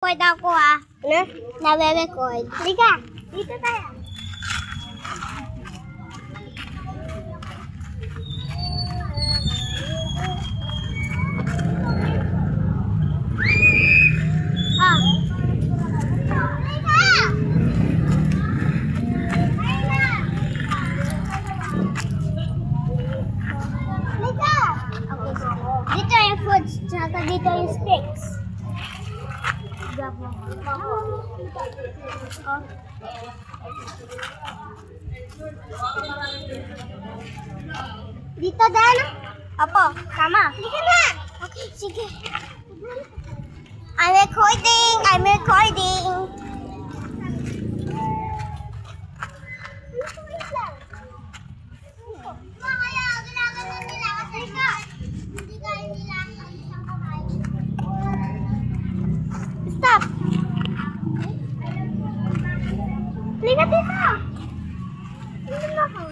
Record ako Ano? Nare-record. Halika, dito tayo. Dito yung foods, tsaka dito yung sticks. Dito din? Opo, tama. Sige na. Okay, sige. I'm recording. Stop. Halika dito. Tingnan ako.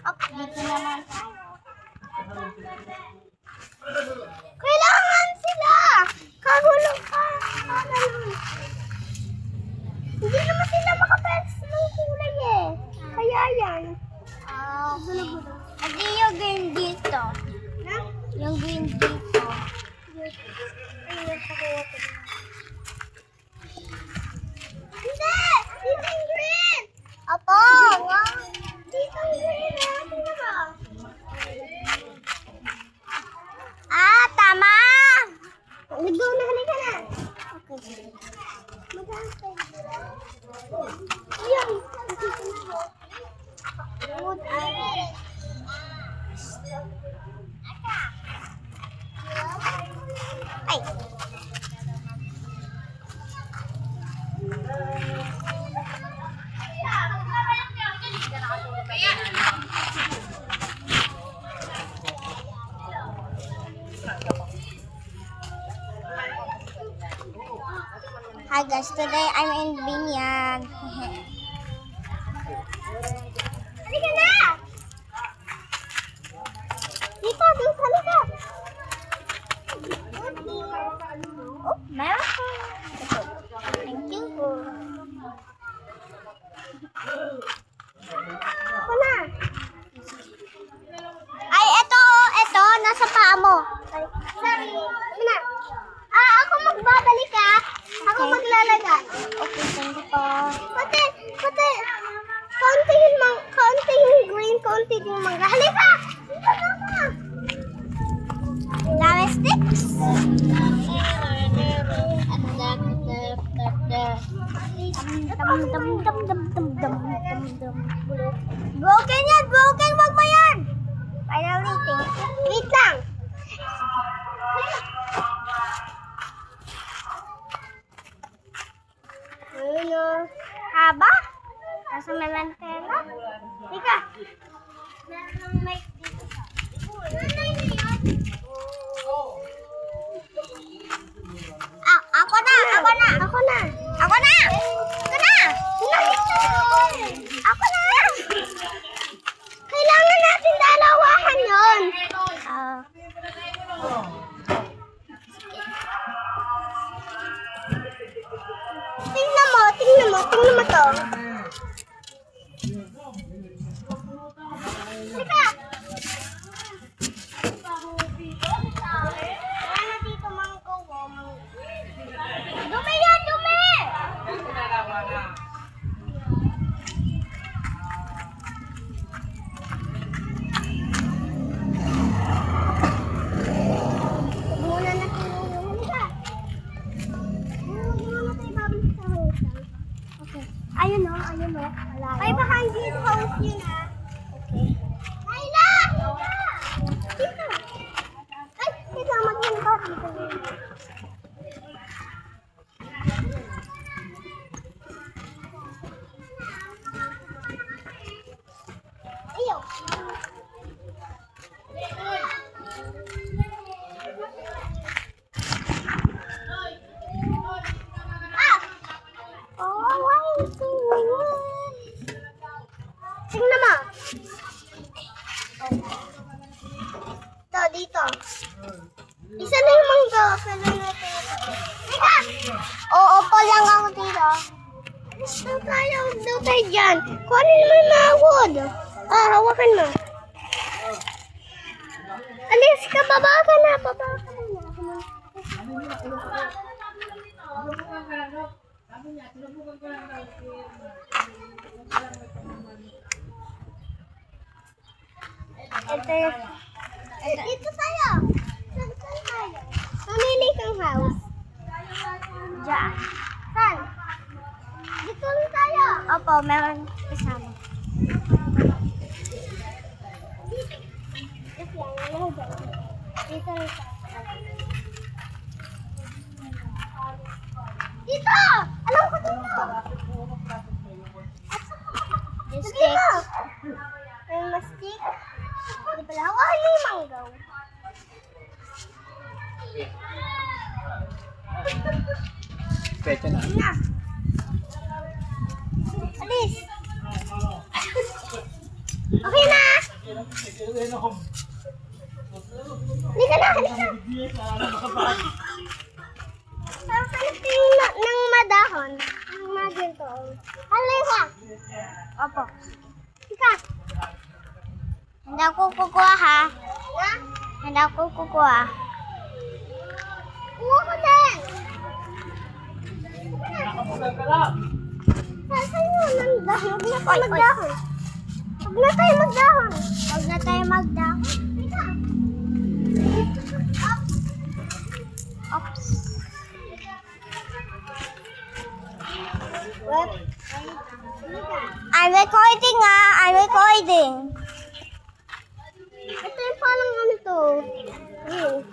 Up, dito naman. Kailangan sila. Kagulong ka. Hindi naman sila makapets ng kulay eh. Kaya yan. Hindi yung green dito. Yung green dito. Hindi! Dito yung green! Opo! Dito yung green tama! Ligaw na, halika na! Okay. Ayan! Ay! Hi guys, today I'm in Binyag. Halika na! Dito, halika! Oh, meron ko. Thank you. Ako na. Ay, ito, nasa paa mo. Sorry. Na. Ako magbabalik Ako maglalaga. Okay, thank you po. Pati, konti yung green, konti yung mangga. Halika! Dito na ako. Dami sticks. Broken yan! Broken! Wag mo yan! Finally, thank you. Wait lang! Haba? Nasa melantela? Tika! Ito, dito. Isa na yung mangga. Kailan natin ito. Teka! Oo, pa lang ako dito. Alis daw tayo dyan. Kunin mo yung mga wood. Hawakan mo. Alis ka, baba ka na. Dito tayo. Saan tayo? Mamili kang house. Diyan. Saan? Dito lang tayo. Opo, meron kasama. Dito lang tayo. Dito! Alam ko dito. Stick. May mastik. Hindi pala ako. Ano yung manggaw? Pecha na. Na. Alis. Okay na. Halika na, halika. Papalit ng madahon. Ng maginto. Halika. Opo. Halika. Hindi ako kukuha ha. Ha? Hindi ako kukuha. Kuha ko din. Saan yun ang dahon? Huwag na tayo magdahon. Huwag na tayo magdahon. Huwag na tayo magdahon. Oops. What? I'm recording nga. I'm recording. Ito yung parang ano to. Green.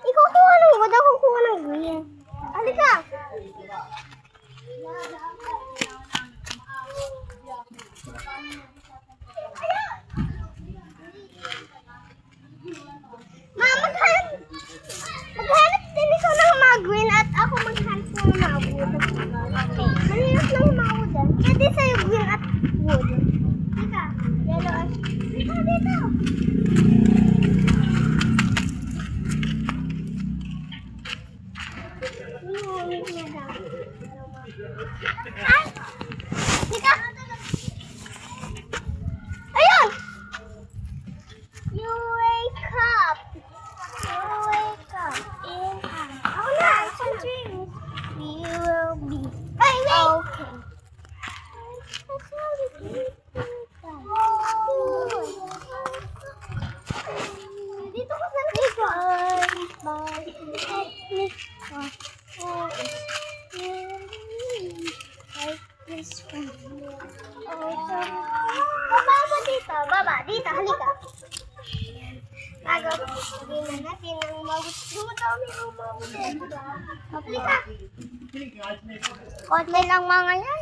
Ikaw kuha ng wood. Ako kuha ng green. Halika. Maghanap din ikaw ng mga green at ako maghanap ng mga wood. Okay. Maninap ng mga wood. Pwede sa'yo green at wood. Dito. Yellow at... Dito. Ay! Dito. Ayun! You wake up. You wake up. Ako na. We will be okay. Dito ko sa dito. Baba mo dito. Baba. Dito. Halika. Bago, sabihin na natin ang madami ang mabuti. Halika. Konti lang mga yan.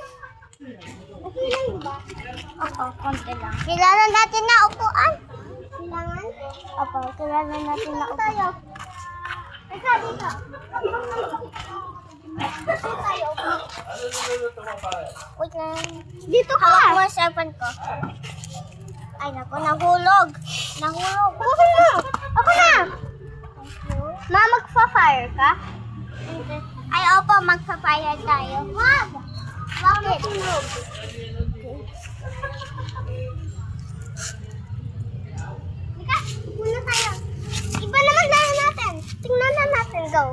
Okay lang ba? Opo, konti lang. Kailangan natin na upuan. Kailangan? Opo, kailangan natin na upuan. Tayo. Ika, dito. Dito tayo. Wait lang. Dito ka. Hawak mo ang cellphone ko. Ay, naku, nahulog. Nahulog. Okay na. Ako na. Ma, magpa-fire ka? Ay, opo, magpa-fire tayo. Wag. Bakit? Ika, muna tayo. Iba naman laro natin. Tingnan na natin. Go.